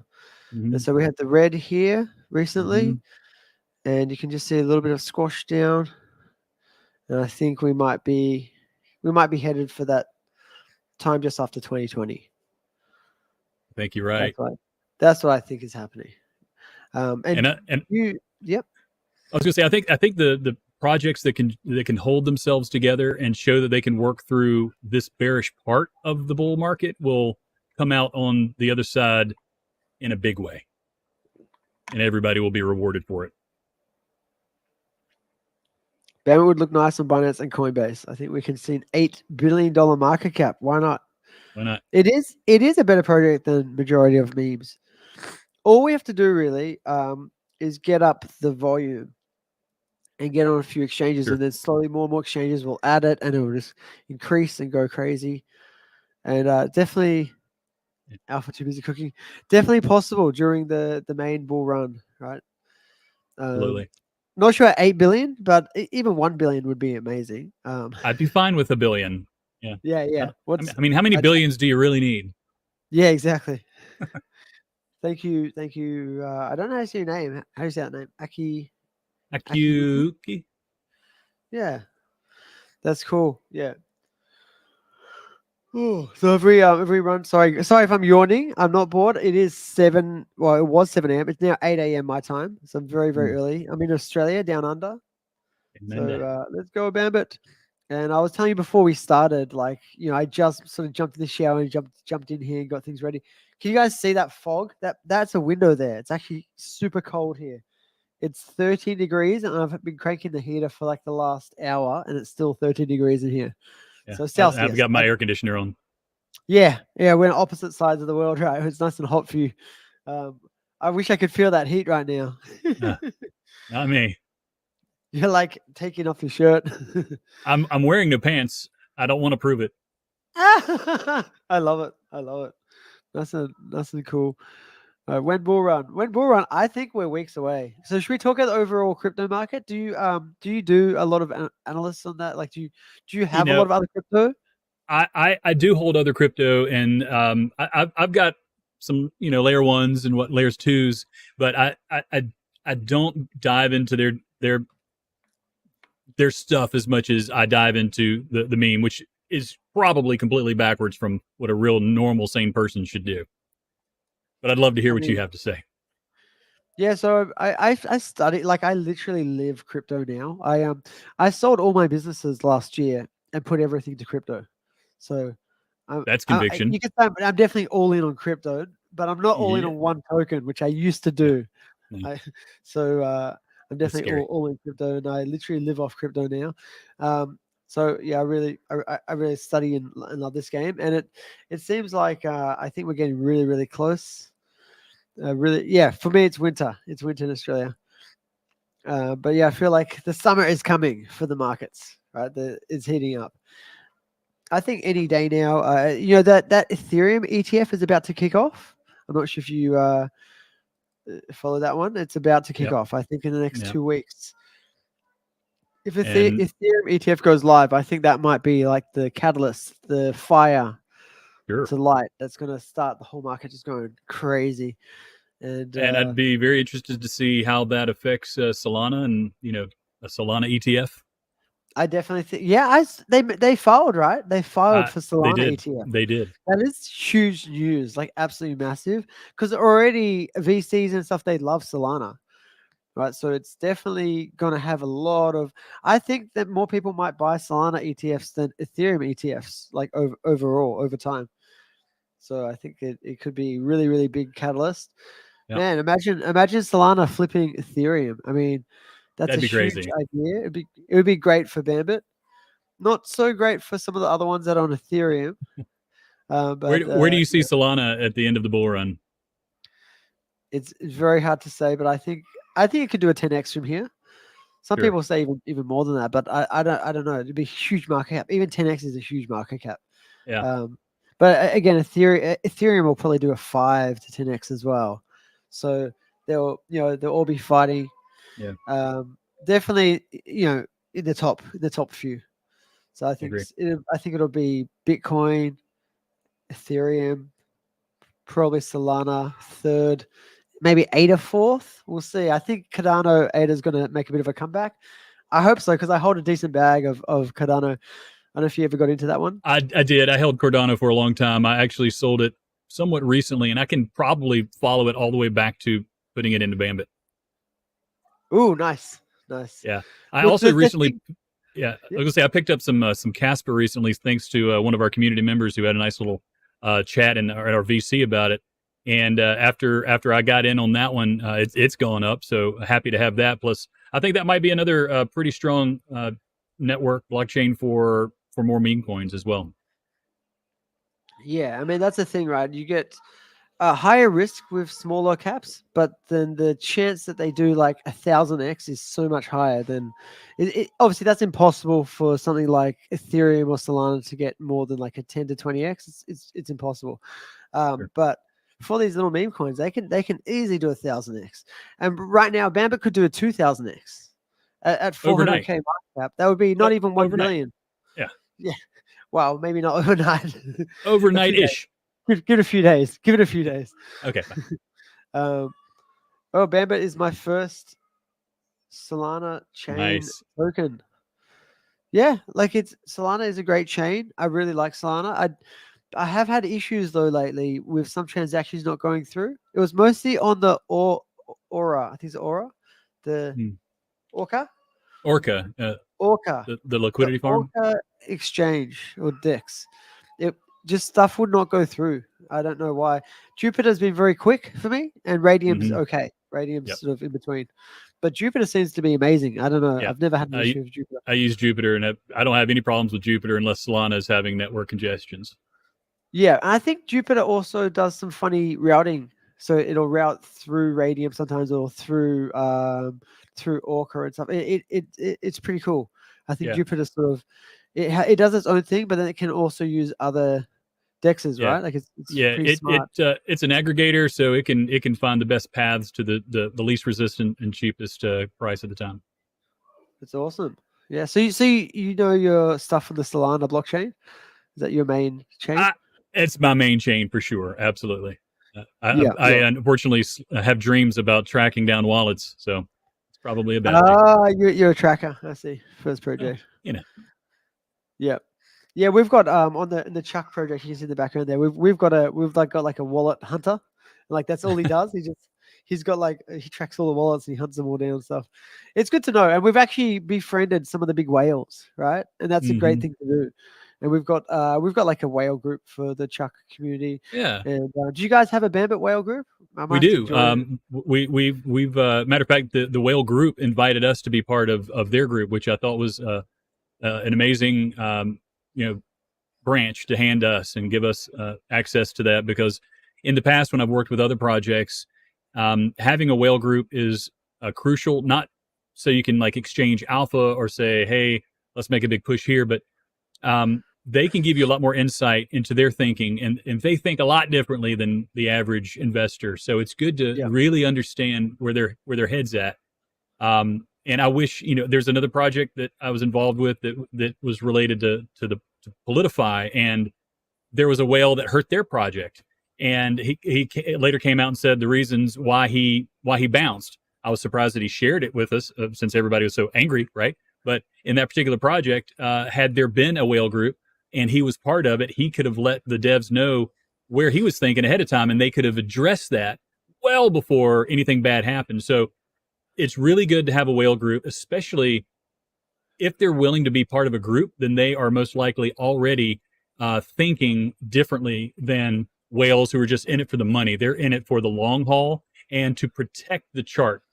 Mm-hmm. And so we had the red here recently, Mm-hmm. and you can just see a little bit of squash down. And I think we might be headed for that time just after 2020. I think you're right. That's what I think is happening. And yep. I was going to say, I think the projects that can hold themselves together and show that they can work through this bearish part of the bull market will come out on the other side in a big way, and everybody will be rewarded for it. BAMBIT would look nice on Binance and Coinbase. I think we can see an $8 billion market cap. Why not? Why not? It is a better project than majority of memes. All we have to do really is get up the volume. and get on a few exchanges, Sure. and then slowly more and more exchanges will add it, and it will just increase and go crazy. And definitely, Alpha too busy cooking. Definitely possible during the main bull run, right? Absolutely. Not sure at 8 billion, but even 1 billion would be amazing. I'd be fine with a billion. Yeah. Yeah, yeah. I mean, how many billions do you really need? Yeah, exactly. Thank you, thank you. I don't know how to say your name. How do you say that name? Akiwiki. Akuki? Yeah, that's cool. Yeah. Oh, so every run. Sorry if I'm yawning. I'm not bored. It is 7. Well, it was 7 a.m. It's now 8 a.m. my time. So I'm very Hmm. early. I'm in Australia, down under. Amen. So let's go, Bambit. And I was telling you before we started, like, I just sort of jumped in the shower and jumped in here and got things ready. Can you guys see that fog? That's a window there. It's actually super cold here. It's 13 degrees, and I've been cranking the heater for like the last hour, and it's still 13 degrees in here. Yeah. So I've Celsius. got my air conditioner on. Yeah, we're on opposite sides of the world, right? It's nice and hot for you. Um, I wish I could feel that heat right now. Uh, Not me. You're like taking off your shirt. I'm wearing no pants. I don't want to prove it. I love it. I love it. That's a cool. When bull run? When bull run? I think we're weeks away. So should we talk about the overall crypto market? Do you do a lot of analysts on that? Like, do you You have a lot know, of other crypto? I do hold other crypto, and I've got some layer ones and what layers twos, but I don't dive into their stuff as much as I dive into the meme, which is probably completely backwards from what a real normal sane person should do. But I'd love to hear I what you mean, have to say. yeah. So I study, like, I literally live crypto now. I sold all my businesses last year and put everything to crypto. So That's conviction. you can say I'm definitely all in on crypto, but I'm not all in Yeah, on one token, which I used to yeah, do. yeah. I so I'm That's definitely scary. all in crypto, and I literally live off crypto now. So yeah, I really study and love this game, and it seems like I think we're getting really close. Really, yeah. For me, it's winter. It's winter in Australia. But yeah, I feel like the summer is coming for the markets. Right, it's heating up. I think any day now. That Ethereum ETF is about to kick off. I'm not sure if you follow that one. It's about to kick Yep, off. I think in the next yep. 2 weeks. If And Ethereum ETF goes live, I think that might be like the catalyst, the fire sure. to light that's going to start the whole market just going crazy. And And I'd be very interested to see how that affects Solana and a Solana ETF. I definitely think, yeah, they filed, right? They filed for They Solana did. ETF. They did. That is huge news, like absolutely massive, because already VCs and stuff, they love Solana, right? So it's definitely going to have a lot of. I think that more people might buy Solana ETFs than Ethereum ETFs, like overall over time. So I think it could be really big catalyst. Yeah, Man, imagine Solana flipping Ethereum. I mean, that's a that'd be huge crazy. idea. It would be great for Bambit. Not so great for some of the other ones that are on Ethereum. Where But where do you see Solana at the end of the bull run? it's very hard to say. But I think it could do a 10x from here. Some Sure. people say even more than that, but I don't know. It'd be a huge market cap. Even 10x is a huge market cap. Yeah. Um, but again, Ethereum will probably do a 5 to 10x as well. So they'll all be fighting. Yeah. Definitely, in the top few. So I agree. I think it'll be Bitcoin, Ethereum, probably Solana third, maybe ADA fourth. We'll see. I think Cardano ADA is going to make a bit of a comeback. I hope so, because I hold a decent bag of Cardano. I don't know if you ever got into that one. I did. I held Cardano for a long time. I actually sold it somewhat recently, and I can probably follow it all the way back to putting it into Bambit. Ooh, nice. Yeah. I Well, also the recently, thing, yeah, I yeah. was gonna say I picked up some Casper recently, thanks to one of our community members who had a nice little chat in our VC about it. And after I got in on that one, it's gone up. So happy to have that. Plus, I think that might be another pretty strong network blockchain for more meme coins as well. Yeah, I mean that's the thing, right? You get a higher risk with smaller caps, but then the chance that they do like 1,000x is so much higher than obviously that's impossible for something like Ethereum or Solana to get more than like a 10 to 20x. It's impossible. Sure. But for these little meme coins, they can easily do 1,000x. And right now, BAMBIT could do a 2,000x at 400k Overnight. market cap. That would be not even 1 Overnight. billion. Yeah. Yeah. Well, maybe not overnight. Overnight-ish. Give it a few days. Give it a few days. Okay. Oh, BAMBIT is my first Solana chain Nice. token. Yeah, like Solana is a great chain. I really like Solana. I have had issues though lately with some transactions not going through. It was mostly on the Aura. I think it's Aura, the Orca. Orca. Orca. The liquidity farm. Orca exchange or DEX. It just stuff would not go through. I don't know why. Jupiter's been very quick for me, and Radium's okay. Radium's sort of in between. But Jupiter seems to be amazing. I don't know. Yeah. I've never had an issue with Jupiter. I use Jupiter, and I don't have any problems with Jupiter unless Solana is having network congestions. Yeah, I think Jupiter also does some funny routing. So it'll route through Radium sometimes, or through Orca and stuff. It's pretty cool. I think Jupiter sort of it does its own thing, but then it can also use other dexes, right? Like it's pretty smart. It's an aggregator, so it can find the best paths to the least resistant and cheapest price at the time. It's awesome. Yeah. So you know your stuff on the Solana blockchain. Is that your main chain? It's my main chain for sure. Absolutely. I unfortunately have dreams about tracking down wallets, so it's probably a bad thing. You're a tracker. I see. First project. You know. Yeah. Yeah, we've got in the Chuck project, you can see in the background there. We've got a wallet hunter. Like that's all he does. He tracks all the wallets and he hunts them all down and stuff. It's good to know. And we've actually befriended some of the big whales, right? And that's a great thing to do. And we've got like a whale group for the Chuck community. Yeah. And do you guys have a BAMBIT whale group? We do. We've matter of fact, the whale group invited us to be part of their group, which I thought was an amazing branch to hand us and give us access to that, because in the past when I've worked with other projects, having a whale group is crucial, not so you can like exchange alpha or say, hey, let's make a big push here, but they can give you a lot more insight into their thinking, and they think a lot differently than the average investor. So it's good to really understand where their head's at. And I wish, there's another project that I was involved with that was related to Politify, and there was a whale that hurt their project, and he later came out and said the reasons why he bounced. I was surprised that he shared it with us since everybody was so angry, right? But in that particular project, had there been a whale group and he was part of it, he could have let the devs know where he was thinking ahead of time, and they could have addressed that well before anything bad happened. So it's really good to have a whale group, especially if they're willing to be part of a group, then they are most likely already thinking differently than whales who are just in it for the money. They're in it for the long haul and to protect the chart.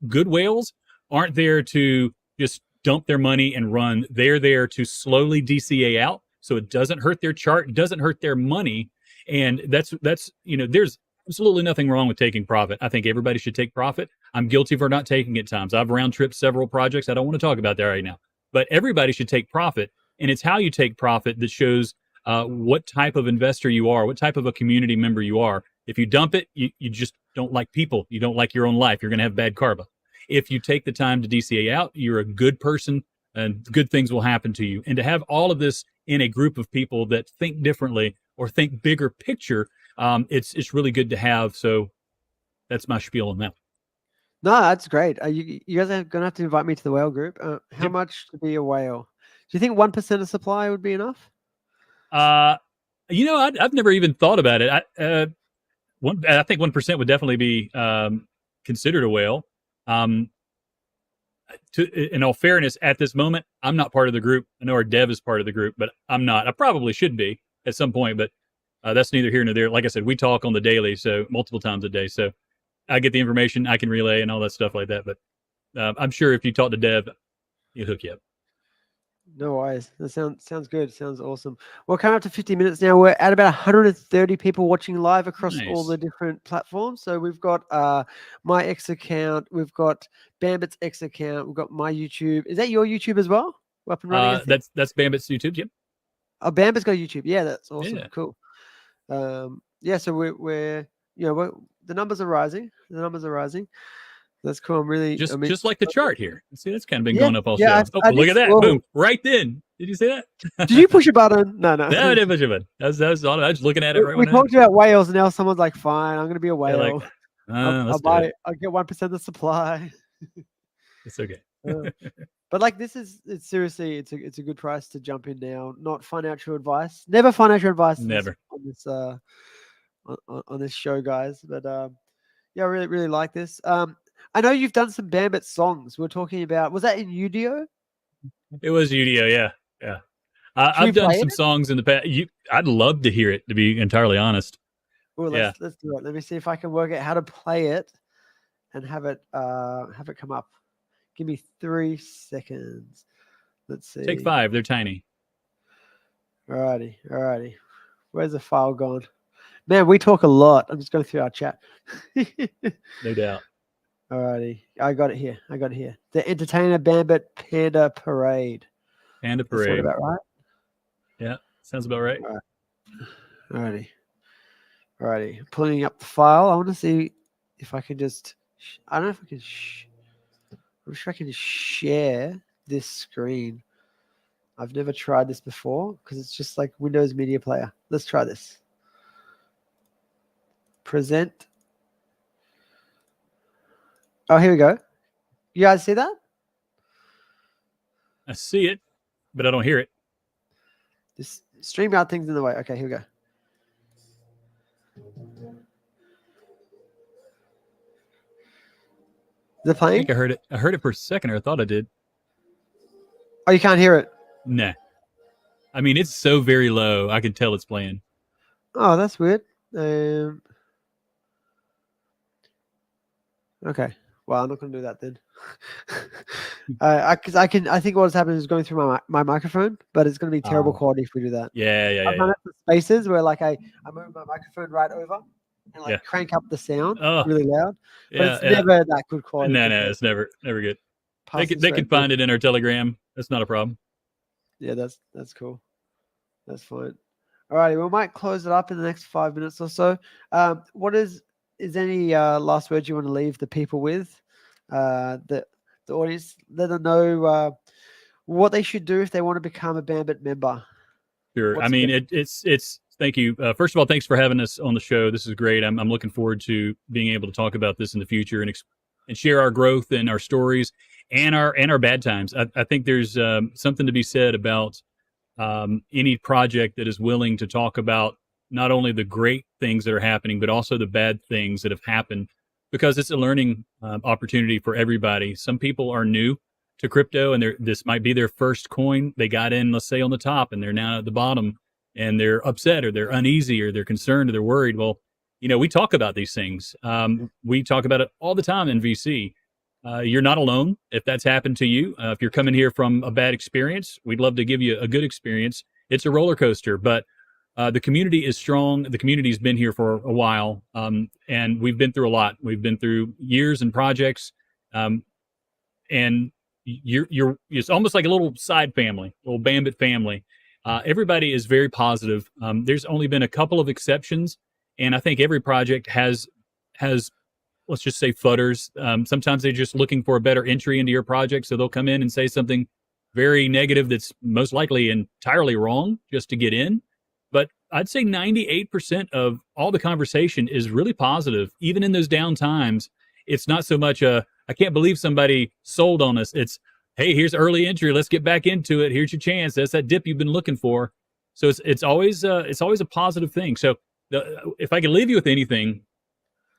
Good whales aren't there to just dump their money and run. They're there to slowly DCA out so it doesn't hurt their chart, doesn't hurt their money. And that's there's absolutely nothing wrong with taking profit. I think everybody should take profit. I'm guilty for not taking it at times. I've round tripped several projects. I don't want to talk about that right now. But everybody should take profit. And it's how you take profit that shows what type of investor you are, what type of a community member you are. If you dump it, you just don't like people. You don't like your own life. You're going to have bad karma. If you take the time to DCA out, you're a good person and good things will happen to you. And to have all of this in a group of people that think differently or think bigger picture, it's really good to have. So that's my spiel on that. No, that's great. You guys are going to have to invite me to the whale group. How much to be a whale? Do you think 1% of supply would be enough? I've never even thought about it. I think 1% would definitely be considered a whale. In all fairness, at this moment, I'm not part of the group. I know our dev is part of the group, but I'm not. I probably should be at some point, but that's neither here nor there. Like I said, we talk on the daily, so multiple times a day. So I get the information, I can relay and all that stuff like that. But I'm sure if you talk to dev, he'll hook you up. No worries. That sounds good. Sounds awesome. We're coming up to 50 minutes now. We're at about 130 people watching live across all the Nice. different platforms. So we've got my X account, we've got Bambit's X account, we've got my YouTube. Is that your YouTube as well? We're up and running, I think. That's Bambit's YouTube. Yep. Oh, Bambit's got YouTube. Yeah, that's awesome. Yeah. Cool. Yeah, so we're the numbers are rising. The numbers are rising. That's cool. Just like the chart here. See, that's kind of been yeah, going up all yeah. show. Oh, I look did. at that! Whoa. Boom! Right then. Did you see that? Did you push a button? No. No, I didn't push a button. That was all. I was looking at it right We when I. talked about whales, and now someone's like, "Fine, I'm going to be a Yeah, like, whale. I'll let's do buy. it. I'll get 1% of the supply." It's okay. But like, it's seriously, it's a good price to jump in now. Not financial advice. Never financial advice. Never. On this show, guys. But yeah, I really like this. I know you've done some Bambit songs. We're talking about. Was that in Udio? It was Udio. Yeah. Should we I've done play some it? songs in the past. I'd love to hear it, to be entirely honest. Oh, let's do it. Let me see if I can work out how to play it and have it come up. Give me 3 seconds. Let's see. Take 5. They're tiny. Alrighty. Where's the file gone? Man, we talk a lot. I'm just going through our chat. No doubt. Alrighty. I got it here. The Entertainer Bambit Panda Parade. Panda That's Parade. about right? Yeah, sounds about right. Alrighty. Pulling up the file. I want to see if I can just. I don't know if I can. I'm sure I can share this screen. I've never tried this before because it's just like Windows Media Player. Let's try this. Present. Oh, here we go. You guys see that? I see it, but I don't hear it. This StreamYard thing's in the way. Okay, here we go. Is it I playing? think I heard it. I heard it for a second, or I thought I did. Oh, you can't hear it? Nah. I mean, it's so very low. I can tell it's playing. Oh, that's weird. Okay. Well, I'm not going to do that then. I think what's happening is going through my microphone, but it's going to be terrible quality if we do that. Yeah. I've done it for spaces where like I move my microphone right over and like crank up the sound really loud. But it's never that good quality. No, it's never good. They can find it in our Telegram. That's not a problem. Yeah, that's cool. That's fine. All righty, we might close it up in the next 5 minutes or so. What is any last words you want to leave the people with? The audience, let them know what they should do if they want to become a Bambit member. Sure. I mean, it's thank you. First of all, thanks for having us on the show. This is great. I'm looking forward to being able to talk about this in the future and share our growth and our stories and our bad times. I think there's something to be said about any project that is willing to talk about not only the great things that are happening, but also the bad things that have happened, because it's a learning opportunity for everybody. Some people are new to crypto, and this might be their first coin. They got in, let's say, on the top, and they're now at the bottom, and they're upset or they're uneasy or they're concerned or they're worried. Well, we talk about these things. We talk about it all the time in VC. You're not alone if that's happened to you. If you're coming here from a bad experience, we'd love to give you a good experience. It's a roller coaster, but the community is strong. The community's been here for a while, and we've been through a lot. We've been through years and projects, and it's almost like a little side family, little Bambit family. Everybody is very positive. There's only been a couple of exceptions, and I think every project has let's just say fudders. Sometimes they're just looking for a better entry into your project, so they'll come in and say something very negative that's most likely entirely wrong just to get in. But I'd say 98% of all the conversation is really positive. Even in those down times, it's not so much I can't believe somebody sold on us. It's, hey, here's early entry. Let's get back into it. Here's your chance. That's that dip you've been looking for. So it's always a positive thing. So if I can leave you with anything,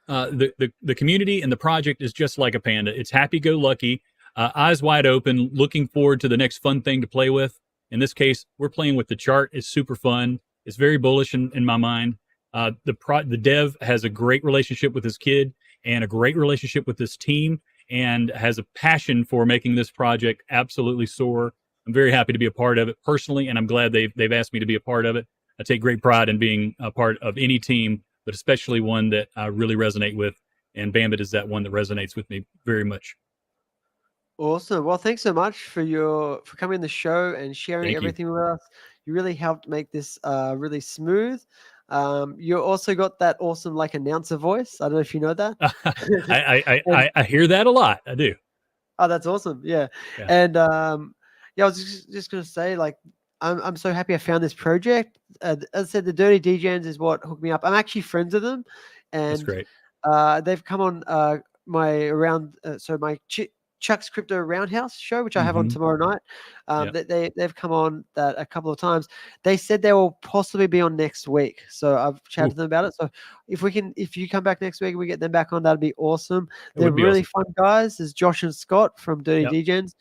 the community and the project is just like a panda. It's happy-go-lucky, eyes wide open, looking forward to the next fun thing to play with. In this case, we're playing with the chart. It's super fun. It's very bullish in my mind. The dev has a great relationship with his kid and a great relationship with his team, and has a passion for making this project absolutely soar. I'm very happy to be a part of it personally, and I'm glad they've asked me to be a part of it. I take great pride in being a part of any team, but especially one that I really resonate with. And BAMBIT is that one that resonates with me very much. Awesome. Well, thanks so much for coming on the show and sharing everything with us. You really helped make this really smooth. You also got that awesome like announcer voice. I don't know if you know that. I hear that a lot. I do. Oh, that's awesome. Yeah. And yeah, I was just gonna say, like, I'm so happy I found this project. As I said, the Dirty DJs is what hooked me up. I'm actually friends with them, and that's great. They've come on my Chuck's Crypto Roundhouse show, which I have on tomorrow night. They've come on that a couple of times. They said they will possibly be on next week, so I've chatted to them about it. So if you come back next week and we get them back on, that'd be awesome. They're really fun guys. There's Josh and Scott from Dirty DJs.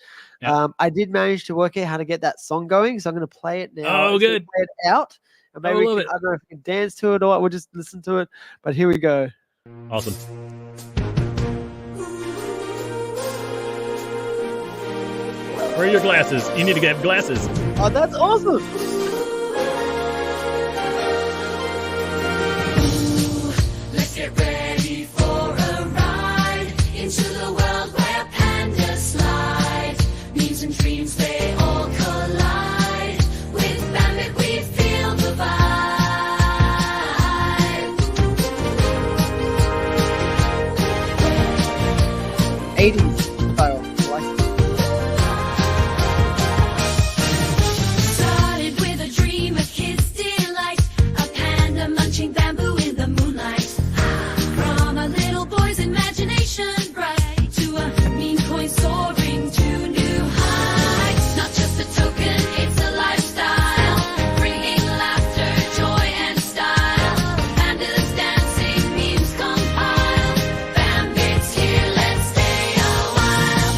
I did manage to work out how to get that song going, so I'm going to play it now. Oh, good. Play it out. And maybe I don't know if we can dance to it or we'll just listen to it. But here we go. Awesome. Where are your glasses? You need to get glasses. Oh, that's awesome. Let's get ready for a ride into the world where pandas slide. Memes and dreams, they all collide. With BAMBIT, we feel the vibe. 80s style. Started with a dream of kids' delight, a panda munching bamboo in the moonlight. From a little boy's imagination bright to a meme coin soaring to new heights. Not just a token, it's a lifestyle, bringing laughter, joy, and style. Pandas dancing, memes compile. BAMBIT's here, let's stay a while.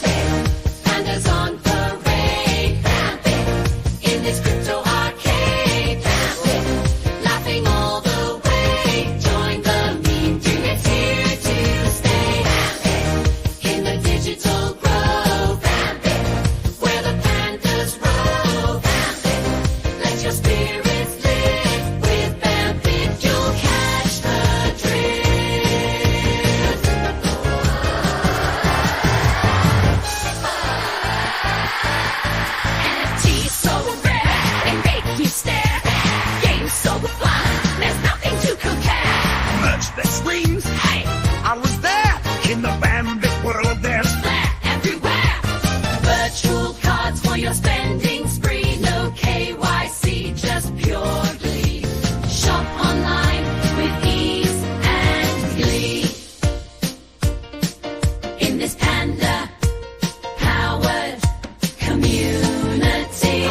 BAMBIT, pandas on parade. BAMBIT, in this crypto arcade. BAMBIT, laughing all the way. Join the meme dream, it's here to stay. BAMBIT, in the digital grove. BAMBIT, where the pandas roam. BAMBIT, let your spirits live. With BAMBIT, you'll catch the drift. NFTs so rare, they make you stare. Games so fun, there's nothing to compare. Merch that screams, Hey, I was there in the BAMBIT world. There's flair everywhere. Virtual cards for your spending spree. No KYC, just pure glee. Shop online with ease and glee. In this panda powered community.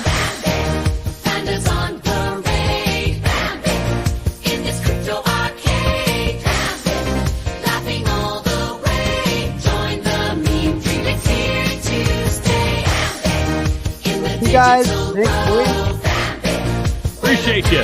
BAMBIT, pandas on parade. BAMBIT, in this crypto arcade. BAMBIT, laughing all the way. Join the meme dream, it's here to stay. BAMBIT, in the You guys, digital next week. world. BAMBIT, Appreciate you.